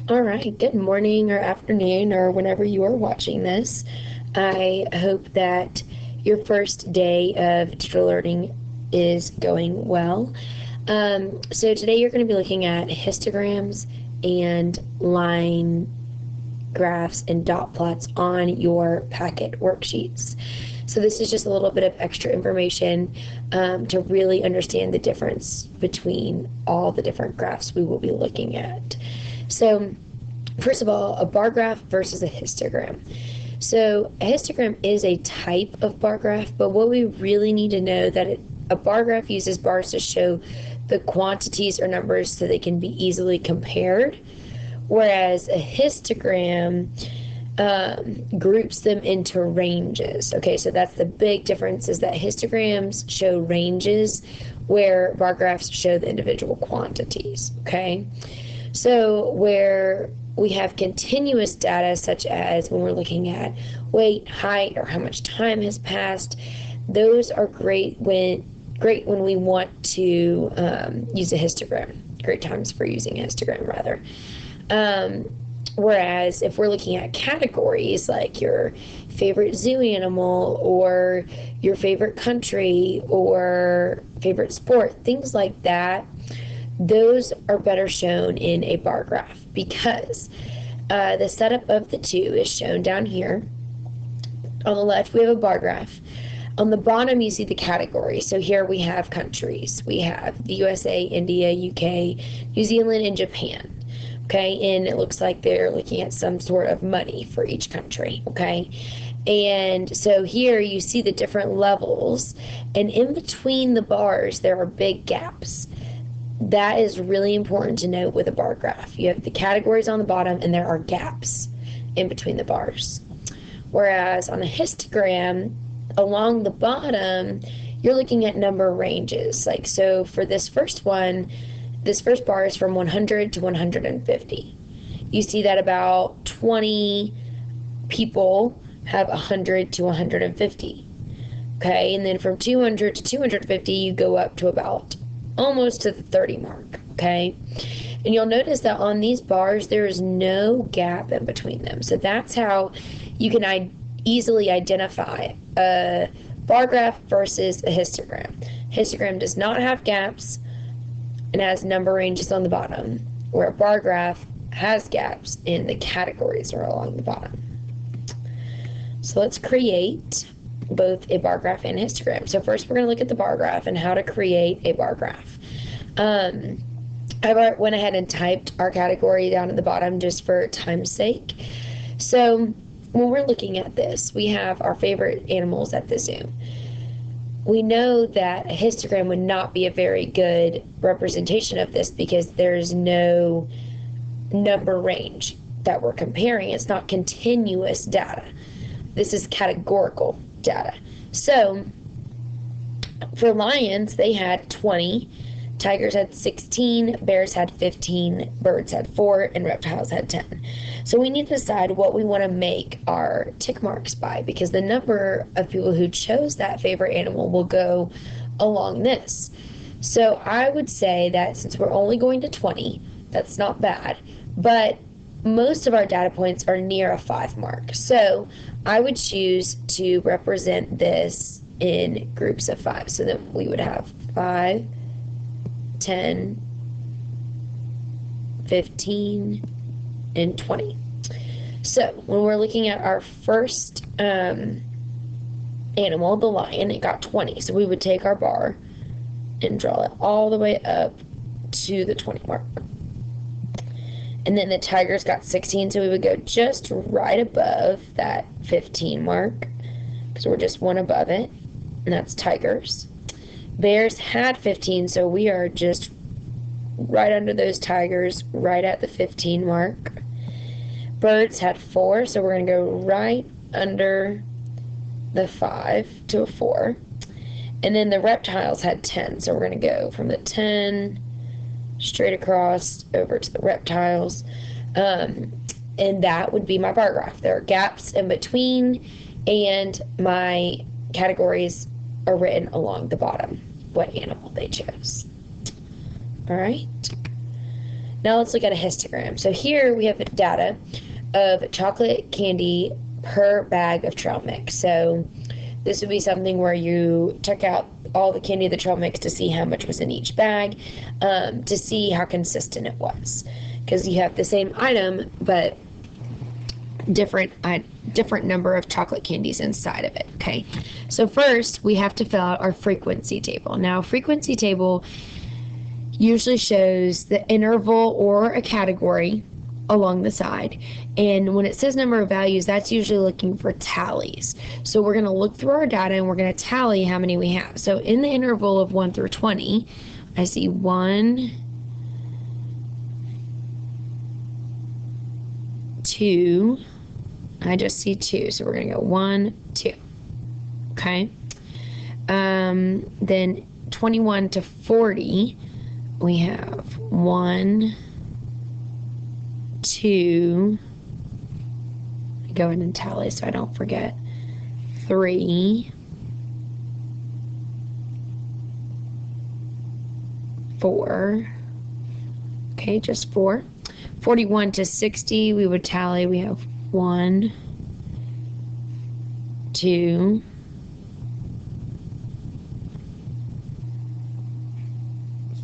All right, good morning or afternoon or whenever you are watching this. I hope that your first day of digital learning is going well. So today you're going to be looking at histograms and line graphs and dot plots on your packet worksheets. So this is just a little bit of extra information to really understand the difference between all the different graphs we will be looking at. So first of all, a bar graph versus a histogram. So a histogram is a type of bar graph, but what we really need to know that a bar graph uses bars to show the quantities or numbers so they can be easily compared, whereas a histogram groups them into ranges. Okay, so that's the big difference, is that histograms show ranges where bar graphs show the individual quantities. Okay, so where we have continuous data, such as when we're looking at weight, height, or how much time has passed, those are great when we want to use a histogram. Great times for using a histogram, rather. Whereas if we're looking at categories like your favorite zoo animal or your favorite country or favorite sport, things like that, those are better shown in a bar graph because the setup of the two is shown down here. On the left, we have a bar graph. On the bottom, you see the categories. So here we have countries. We have the USA, India, UK, New Zealand, and Japan. Okay, and it looks like they're looking at some sort of money for each country. Okay, and so here you see the different levels, and in between the bars, there are big gaps. That is really important to note with a bar graph. You have the categories on the bottom, and there are gaps in between the bars. Whereas on a histogram, along the bottom, you're looking at number ranges. Like, so for this first one, this first bar is from 100 to 150. You see that about 20 people have 100 to 150. Okay, and then from 200 to 250, you go up to about almost to the 30 mark. Okay, and you'll notice that on these bars, there is no gap in between them. So that's how you can easily identify a bar graph versus a histogram. Histogram does not have gaps and has number ranges on the bottom, where a bar graph has gaps and the categories are along the bottom. So let's create both a bar graph and histogram. So first we're going to look at the bar graph and how to create a bar graph. I went ahead and typed our category down at the bottom just for time's sake. So when we're looking at this, we have our favorite animals at the zoo. We know that a histogram would not be a very good representation of this because there's no number range that we're comparing. It's not continuous data. This is categorical data. So for lions, they had 20, tigers had 16, bears had 15, birds had 4, and reptiles had 10. So we need to decide what we want to make our tick marks by, because the number of people who chose that favorite animal will go along this. So I would say that since we're only going to 20, that's not bad, but most of our data points are near a 5 mark. So I would choose to represent this in groups of 5. So then we would have 5, 10, 15, and 20. So when we're looking at our first animal, the lion, it got 20. So we would take our bar and draw it all the way up to the 20 mark. And then the tigers got 16, so we would go just right above that 15 mark, because we're just one above it, and that's tigers. Bears had 15, so we are just right under those tigers, right at the 15 mark. Birds had 4, so we're going to go right under the 5 to a 4. And then the reptiles had 10, so we're going to go from the 10 straight across over to the reptiles. And that would be my bar graph. There are gaps in between, and my categories are written along the bottom, what animal they chose. All right. Now let's look at a histogram. So here we have data of chocolate candy per bag of trail mix. So this would be something where you check out all the candy of the trail mix to see how much was in each bag, to see how consistent it was. Because you have the same item, but different number of chocolate candies inside of it. Okay, so first we have to fill out our frequency table. Now, frequency table usually shows the interval or a category along the side, and when it says number of values, that's usually looking for tallies. So we're going to look through our data and we're going to tally how many we have. So in the interval of 1 through 20, I see 1, 2, I just see 2, so we're going to go 1, 2. Okay, then 21 to 40, we have 1, 2, go ahead and tally so I don't forget, 3, 4, okay, just 4. 41 to 60, we would tally, we have 1, 2,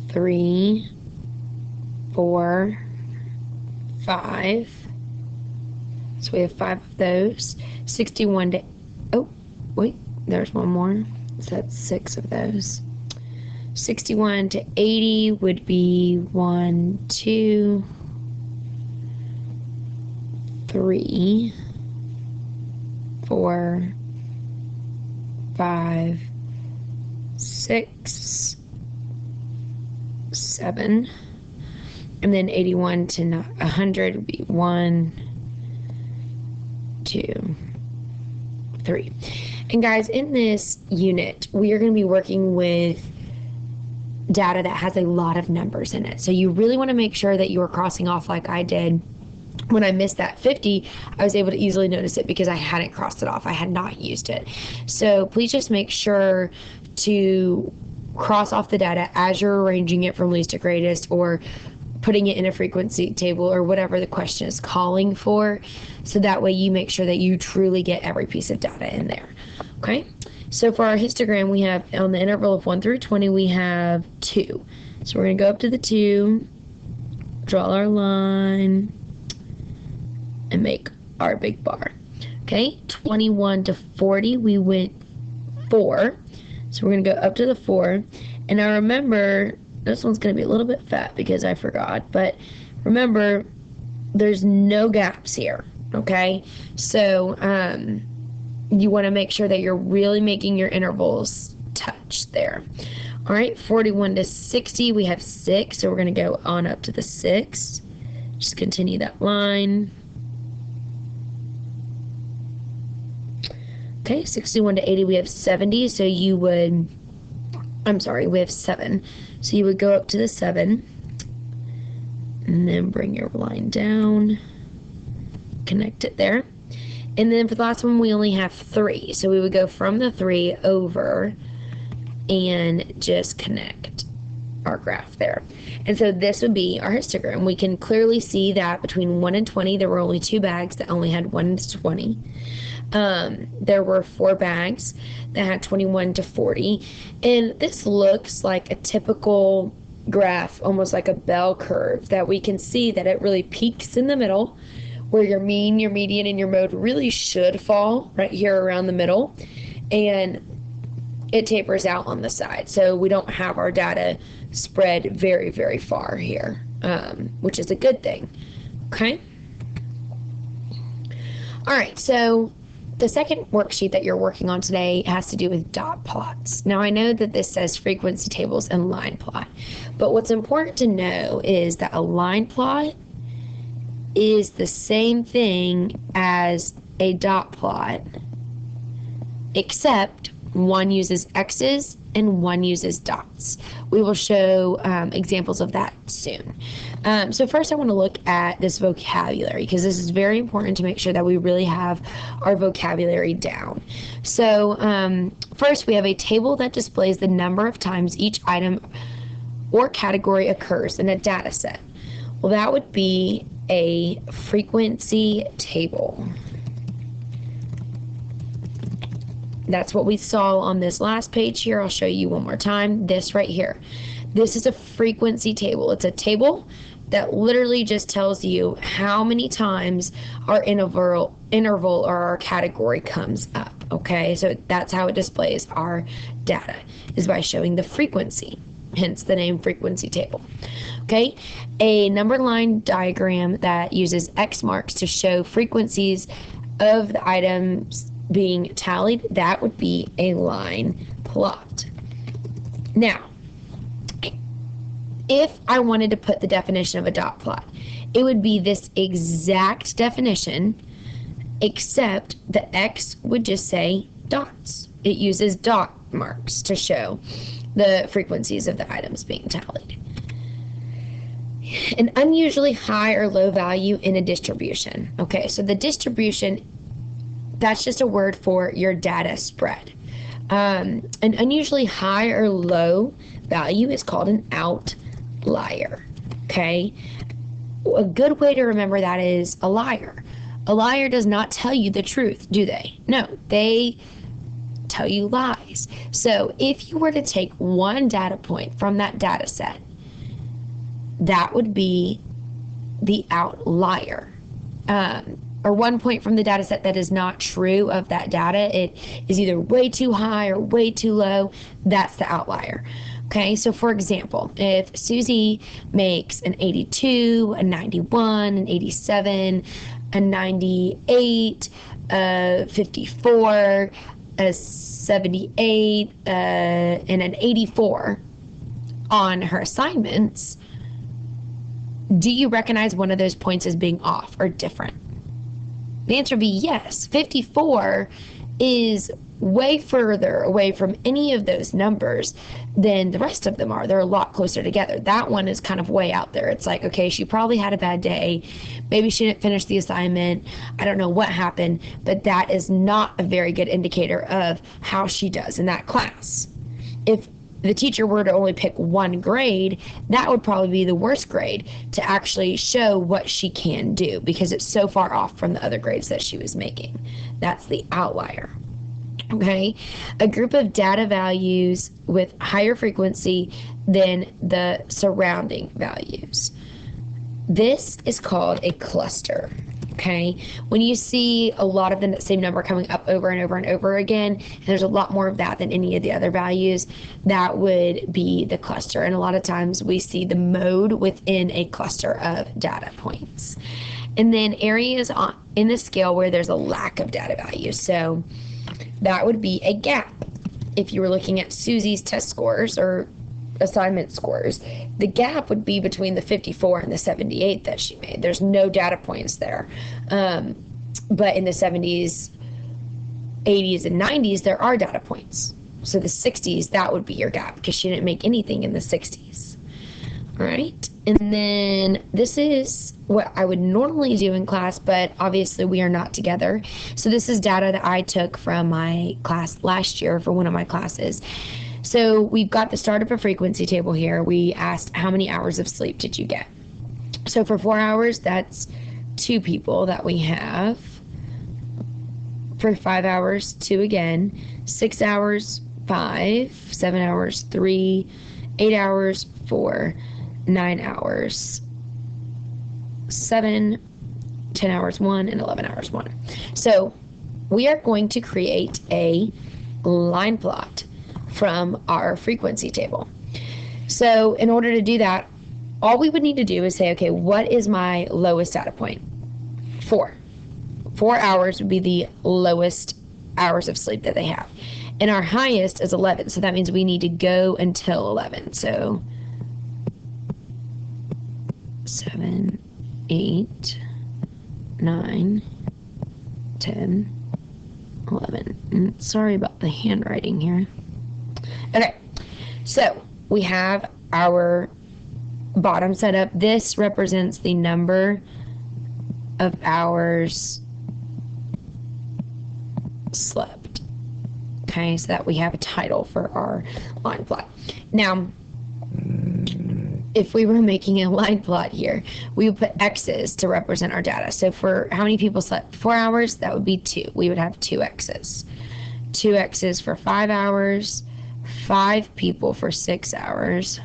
3, 4, 5. So we have 5 of those. 61 to, oh, wait, there's one more. So that's 6 of those. 61 to 80 would be 1, 2, 3, 4, 5, 6, 7, and then 81 to 100 would be 1, 2, 3. And guys, in this unit, we are going to be working with data that has a lot of numbers in it. So you really want to make sure that you are crossing off like I did. When I missed that 50, I was able to easily notice it because I hadn't crossed it off. I had not used it. So please just make sure to cross off the data as you're arranging it from least to greatest, or putting it in a frequency table, or whatever the question is calling for. So that way you make sure that you truly get every piece of data in there. Okay? So for our histogram, we have on the interval of 1 through 20, we have 2. So we're going to go up to the 2, draw our line, and make our big bar. Okay, 21 to 40, we went 4. So we're going to go up to the 4. And now remember, this one's going to be a little bit fat because I forgot, but remember, there's no gaps here. Okay, so you want to make sure that you're really making your intervals touch there. All right, 41 to 60, we have 6, so we're going to go on up to the 6. Just continue that line. Okay, 61 to 80, we have 70, so you would, we have 7. So you would go up to the 7, and then bring your line down, connect it there. And then for the last one, we only have 3. So we would go from the 3 over and just connect our graph there. And so this would be our histogram. We can clearly see that between 1 and 20, there were only 2 bags that only had 1 to 20. There were 4 bags that had 21 to 40. And this looks like a typical graph, almost like a bell curve, that we can see that it really peaks in the middle, where your mean, your median, and your mode really should fall right here around the middle, and it tapers out on the side. So we don't have our data spread very, very far here, which is a good thing. Okay? All right, so the second worksheet that you're working on today has to do with dot plots. Now, I know that this says frequency tables and line plot, but what's important to know is that a line plot is the same thing as a dot plot, except one uses X's and one uses dots. We will show examples of that soon. So first I want to look at this vocabulary, because this is very important to make sure that we really have our vocabulary down. So first we have a table that displays the number of times each item or category occurs in a data set. Well, that would be a frequency table. That's what we saw on this last page here. I'll show you one more time. This right here. This is a frequency table. It's a table that literally just tells you how many times our interval or our category comes up. Okay, so that's how it displays our data, is by showing the frequency, hence the name frequency table. Okay, a number line diagram that uses X marks to show frequencies of the items being tallied, that would be a line plot. Now, if I wanted to put the definition of a dot plot, it would be this exact definition, except the X would just say dots. It uses dot marks to show the frequencies of the items being tallied. An unusually high or low value in a distribution. Okay, so the distribution, that's just a word for your data spread. An unusually high or low value is called an outlier. Okay, a good way to remember that is a liar. A liar does not tell you the truth, do they? No, they tell you lies. So if you were to take one data point from that data set, that would be the outlier. Or 1 point from the data set that is not true of that data, it is either way too high or way too low, that's the outlier. Okay, so for example, if Susie makes an 82, a 91, an 87, a 98, a 54, a 78, and an 84 on her assignments, do you recognize one of those points as being off or different? The answer would be yes. 54 is way further away from any of those numbers than the rest of them are. They're a lot closer together. That one is kind of way out there. It's like, okay, she probably had a bad day. Maybe she didn't finish the assignment. I don't know what happened, but that is not a very good indicator of how she does in that class. If the teacher were to only pick one grade, that would probably be the worst grade to actually show what she can do, because it's so far off from the other grades that she was making. That's the outlier. Okay, a group of data values with higher frequency than the surrounding values. This is called a cluster. Okay, when you see a lot of the same number coming up over and over and over again, and there's a lot more of that than any of the other values, that would be the cluster. And a lot of times we see the mode within a cluster of data points. And then areas in the scale where there's a lack of data values. So that would be a gap. If you were looking at Susie's test scores or assignment scores, the gap would be between the 54 and the 78 that she made. There's no data points there. But in the 70s, 80s, and 90s, there are data points. So the 60s, that would be your gap because she didn't make anything in the 60s. All right. And then this is what I would normally do in class, but obviously we are not together. So this is data that I took from my class last year for one of my classes. So we've got the start of a frequency table here. We asked how many hours of sleep did you get? So for 4 hours, that's 2 people that we have. For 5 hours, 2 again. 6 hours, 5. 7 hours, 3. 8 hours, 4. 9 hours, 7. 10 hours, 1. And 11 hours, 1. So we are going to create a line plot from our frequency table. So in order to do that, all we would need to do is say, okay, what is my lowest data point? 4. 4 hours would be the lowest hours of sleep that they have. And our highest is 11. So that means we need to go until 11. So 7, 8, 9, 10, 11. Sorry about the handwriting here. Okay, so we have our bottom set up. This represents the number of hours slept. Okay, so that we have a title for our line plot. Now, if we were making a line plot here, we would put X's to represent our data. So for how many people slept 4 hours, that would be 2. We would have 2 X's. 2 X's for 5 hours, 5 people for 6 hours,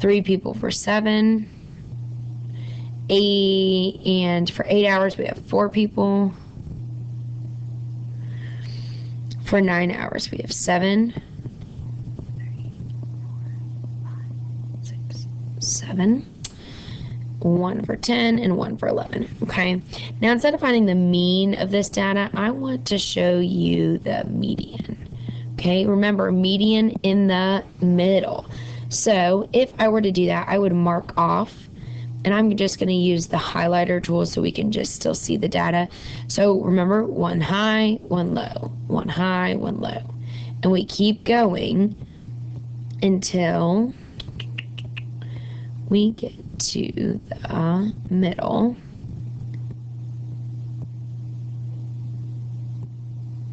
3 people for 7, 8, and for 8 hours we have 4 people. For 9 hours we have 7, 7, 1 for 10, and 1 for 11. Okay, now instead of finding the mean of this data, I want to show you the median. Okay, remember, median in the middle. So if I were to do that, I would mark off, and I'm just going to use the highlighter tool so we can just still see the data. So remember, 1 high, 1 low, 1 high, 1 low, and we keep going until we get to the middle.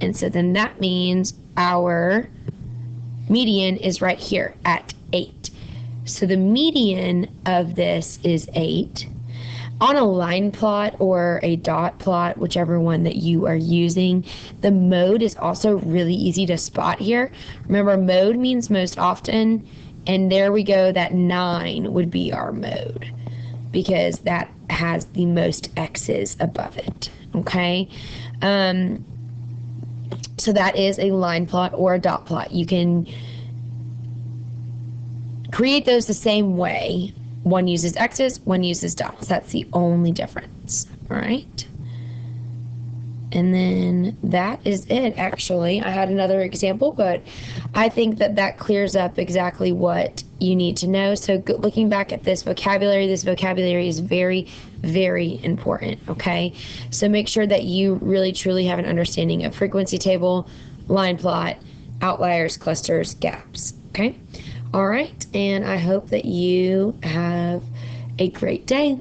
And so then that means our median is right here at 8. So the median of this is 8. On a line plot or a dot plot, whichever one that you are using, the mode is also really easy to spot here. Remember, mode means most often, and there we go, that 9 would be our mode because that has the most X's above it, okay? So that is a line plot or a dot plot. You can create those the same way. One uses X's, one uses dots. That's the only difference, all right? And then that is it, actually. I had another example, but I think that that clears up exactly what you need to know. So looking back at this vocabulary is very, very important, okay? So make sure that you really, truly have an understanding of frequency table, line plot, outliers, clusters, gaps, okay? All right, and I hope that you have a great day.